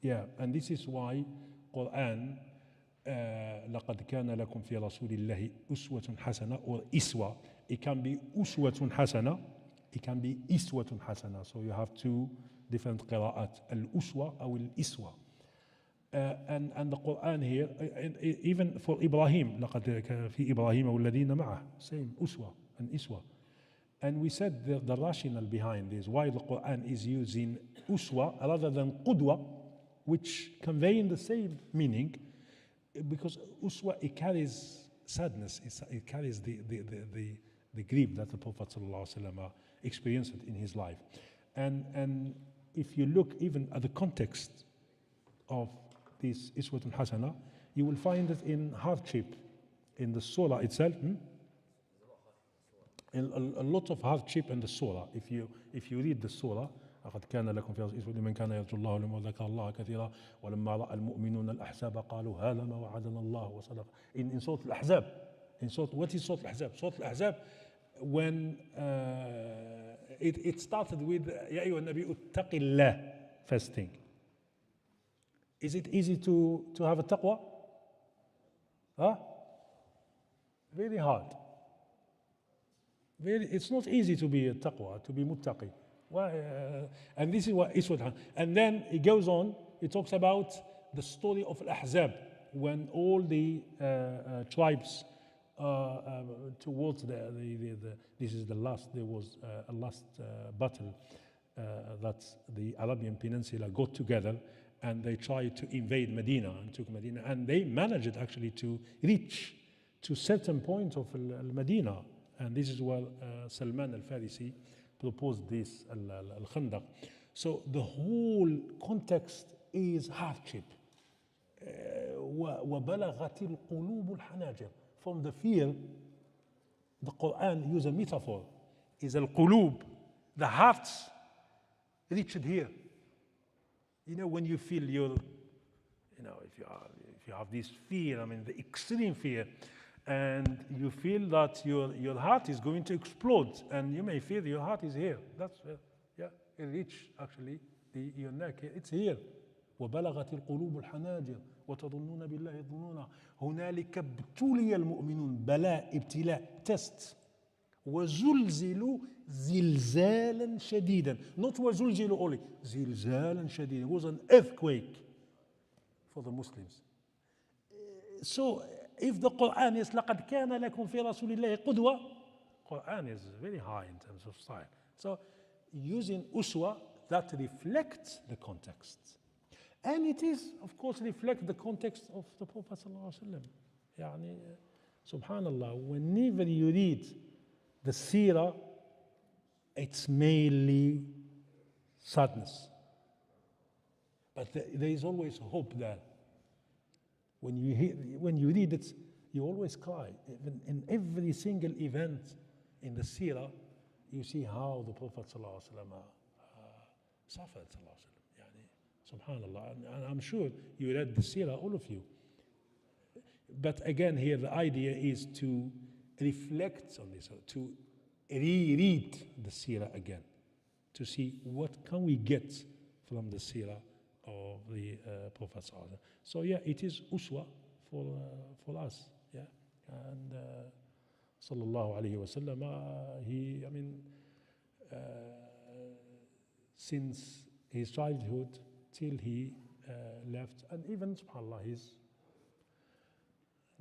Yeah, and this is why Quran, لقد كان لكم في رسول الله أسوة حسنة, or إسوة. It can be أسوة حسنة, it can be إسوة حسنة. So you have two different قراءات, الأسوة أو الإسوة. And the Quran here, even for Ibrahim, لقد كان في إبراهيم والذين معه, same أسوة and إسوة. And we said the rationale behind this, why the Quran is using uswa rather than qudwa, which conveying the same meaning, because uswa, it carries sadness, it carries the grief that the Prophet ﷺ experienced in his life. And if you look even at the context of this Iswatun Hasana, you will find it in hardship, in the surah itself. A lot of hardship in the surah. If you read the surah, لقد كان لكم في رسول الله من كان يرجو الله واليوم وذكر الله كثيرا ولما رأى المؤمنون الأحزاب قالوا هذا ما وعدنا الله وصدق. In Surah Al-Ahzab, what is Surah Al-Ahzab? Surah Al-Ahzab, when it started with يا أيها النبي اتق الله, first thing. Is it easy to have a taqwa? Huh? Very hard. It's not easy to be a taqwa, to be muttaqi. And this is what Iswat. And then it goes on, it talks about the story of Al-Ahzab, when all the tribes towards this is the last, there was a last battle that the Arabian Peninsula got together, and they tried to invade Medina and took Medina, and they managed actually to reach to certain point of Medina. And this is where Salman al-Farisi proposed this, al-Khandaq. So the whole context is hardship. وَبَلَغَتِ الْقُلُوبُ الْحَنَاجِرِ. From the fear, the Quran uses a metaphor. Is al-qulub, the hearts reached here. You know, when you feel if you have this fear, I mean the extreme fear, and you feel that your heart is going to explode, and you may feel your heart is here. That's it reached actually your neck. It's here. وبلغت القلوب الحناجر وتظنون بالله الظنونا هنالك ابتلي المؤمنون, بلاء, ابتلاء, test. وزلزلوا زلزالا شديدا, not وزلزلوا only, زلزالا شديدا. It was an earthquake for the Muslims. So if the Quran is لقد كان لكم في رسول الله قدوة, Quran is very high in terms of style. So using uswa that reflects the context. And it is, of course, reflect the context of the Prophet ﷺ. يعني, subhanallah, whenever you read the Sirah, it's mainly sadness. But there is always hope there. When you read it, you always cry. Even in every single event in the Sirah, you see how the Prophet ﷺ suffered. Subhanallah, and I'm sure you read the Sirah, all of you. But again, here the idea is to reflect on this, to reread the Sirah again, to see what can we get from the Sirah of the Prophet. So yeah, it is uswa for us. Yeah, and sallallahu alaihi wasallam, since his childhood till he left, and even subhanallah his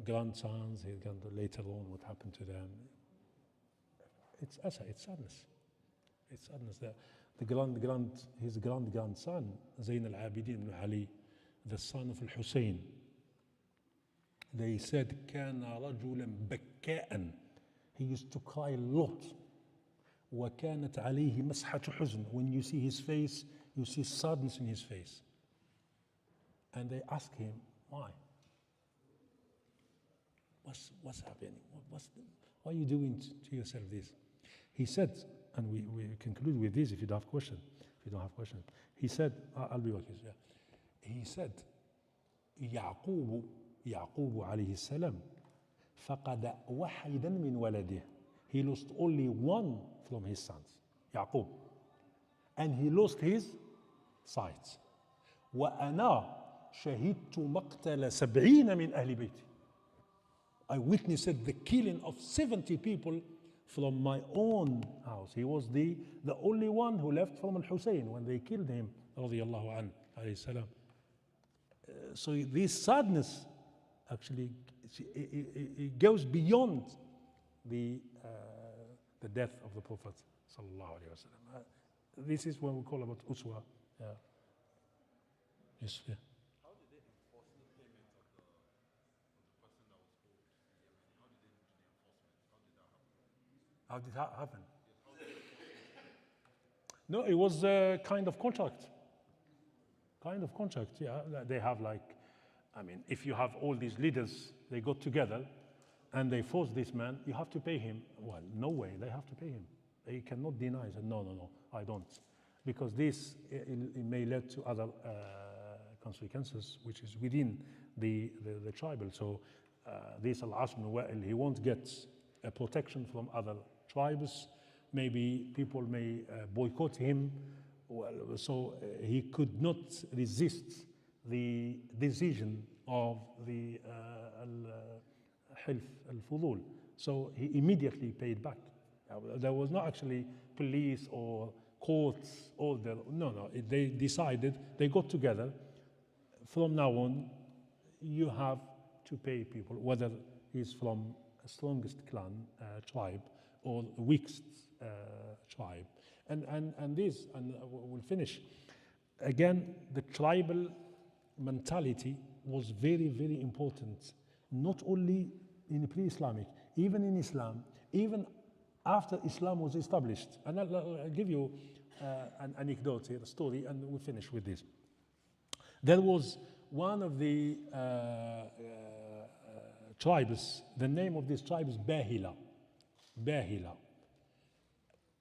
grandsons, later on what happened to them, it's sadness. It's sadness. His grandson Zayn al-Abidin ibn Ali, the son of al-Hussein, they said كان رجلا بكاء, he used to cry a lot. وكانت عليه مسحة حزن, when you see his face, you see sadness in his face. And they ask him, why? What's happening? Why are you doing to yourself this? He said, and we conclude with this if you don't have questions. If you don't have questions. He said, I'll be with you. Yeah. He said, يعقوب عليه السلام فقد واحدا من ولده. He lost only one from his sons, Yaqub. And he lost his sight. وأنا شهدت مقتل 70 من أهل بيتي. I witnessed the killing of 70 people from my own house. He was the only one who left from Al-Hussein when they killed him, radiyallahu anhu, alayhi salam. So this sadness actually it goes beyond the death of the Prophet sallallahu alaihi wasallam. This is what we call about uswa. Yeah. Yes. Yeah. How did they enforce the payment of the person that was killed? How did they do the enforcement? How did that happen? How did that happen? No, it was a kind of contract. Kind of contract, yeah. They have like, I mean, if you have all these leaders, they got together and they force this man, you have to pay him. Well, no way, they have to pay him. They cannot deny, say, no, I don't. Because this it may lead to other consequences, which is within the tribal. So this Al-As ibn Wa'il, he won't get a protection from other tribes. Maybe people may boycott him. Well, so he could not resist the decision of the Hilf al-Fudul. So he immediately paid back. There was not actually police or courts order. No. They decided, they got together. From now on, you have to pay people, whether he's from the strongest clan, tribe, or the weakest tribe. And this, and we'll finish. Again, the tribal mentality was very, very important, not only in pre-Islamic, even in Islam, even after Islam was established. And I'll give you an anecdote here, a story, and we'll finish with this. There was one of the tribes, the name of this tribe is Bahila. Bahila.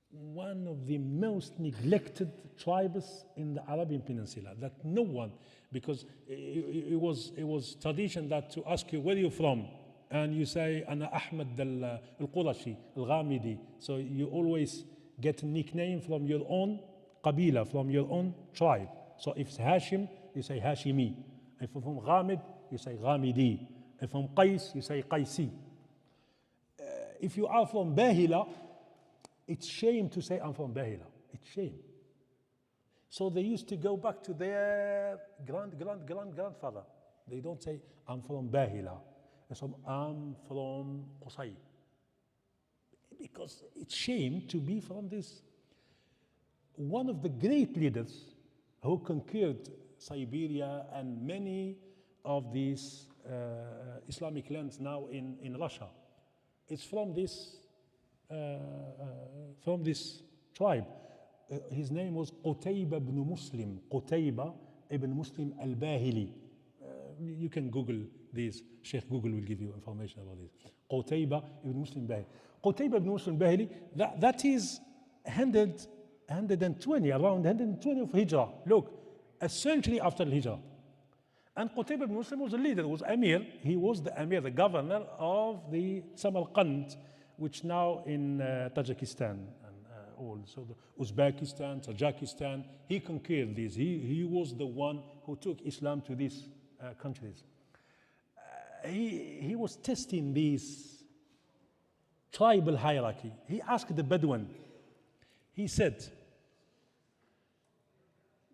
One of the most neglected tribes in the Arabian Peninsula, that no one, because it was tradition that to ask you, where are you from? And you say, Ana Ahmad al-Qurashi, al-Ghamidi. So you always get a nickname from your own qabila, from your own tribe. So if it's Hashim, you say Hashimi. If you're from Ghamid, you say Ghamidi. If from Qais, you say Qaisi. If you are from Bahila, it's shame to say I'm from Bahila. It's shame. So they used to go back to their grandfather. They don't say I'm from Bahila. They say I'm from Qusay. Because it's shame to be from this. One of the great leaders who conquered Siberia and many of these Islamic lands now in Russia, it's from this tribe. His name was Qutayba ibn Muslim. Qutayba ibn Muslim al-Bahili. You can Google this. Sheikh Google will give you information about this. Qutayba ibn Muslim Bahili. Qutayba ibn Muslim Bahili, that is 120, around 120 of Hijrah. Look, a century after Hijrah. And Qutayba ibn Muslim was a leader, was Amir. He was the Amir, the governor of the Samarkand, which now in Tajikistan and also Uzbekistan, Tajikistan. He conquered these. He was the one who took Islam to these countries. He was testing this tribal hierarchy. He asked the Bedouin, he said,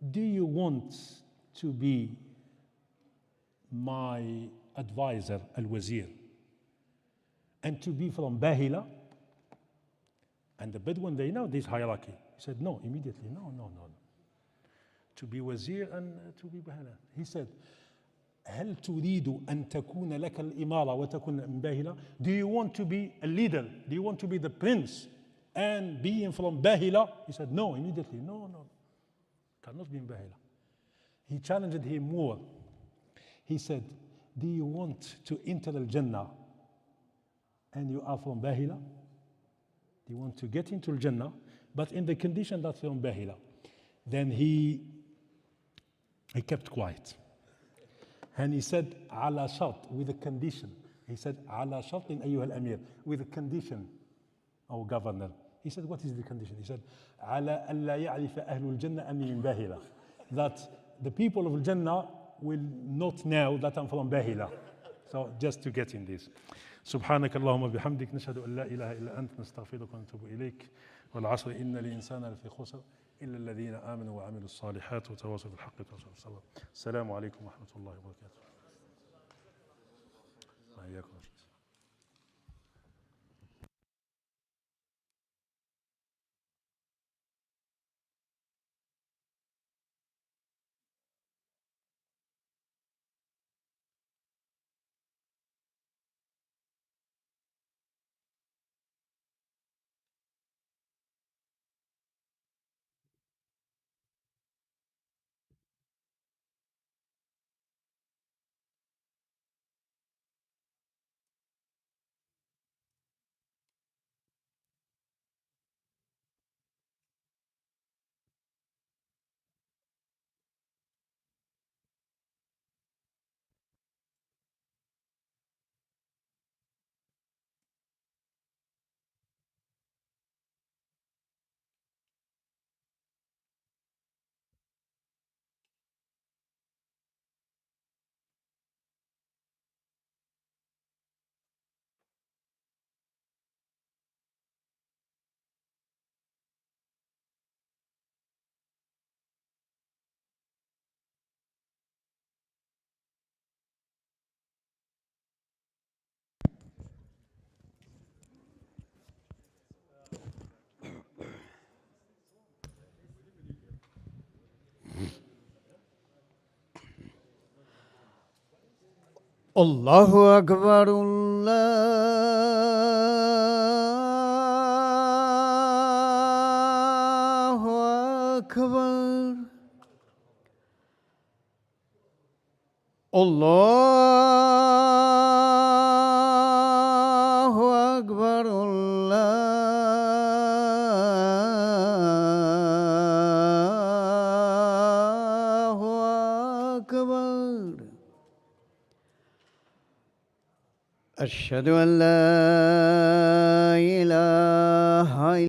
do you want to be my advisor, al-Wazir, and to be from Bahila? And the Bedouin, they know this hierarchy. He said, no, immediately, no. To be Wazir and to be Bahila. He said, هل تريد أن تكون لك الإمارة وتكون من باهلة? Do you want to be a leader? Do you want to be the prince and being from Bahila? He said, no, immediately, no. Cannot be in Bahila. He challenged him more. He said, do you want to enter Al-Jannah and you are from Bahila? Do you want to get into Al-Jannah, but in the condition that you're from Bahila? Then he kept quiet. And he said, على شرط, with a condition. He said, على شرط أيها الأمير, with a condition, our governor. He said, what is the condition? He said, على ألا يعرف أهل الجنة أني من باهلة. That the people of Jannah will not know that I'm from Bahila. So just to get in this. سبحانك اللهم بحمدك نشهد أن لا إله إلا أنت نستغفرك ونتوب إليك والعصر إن الإنسان لفي خسر إلا الذين آمنوا وعملوا الصالحات وتواصوا بالحق وتواصوا بالصبر. السلام عليكم ورحمة الله وبركاته. وإياكم. الله أكبر الله أكبر الله أكبر الله أكبر أشهد أن لا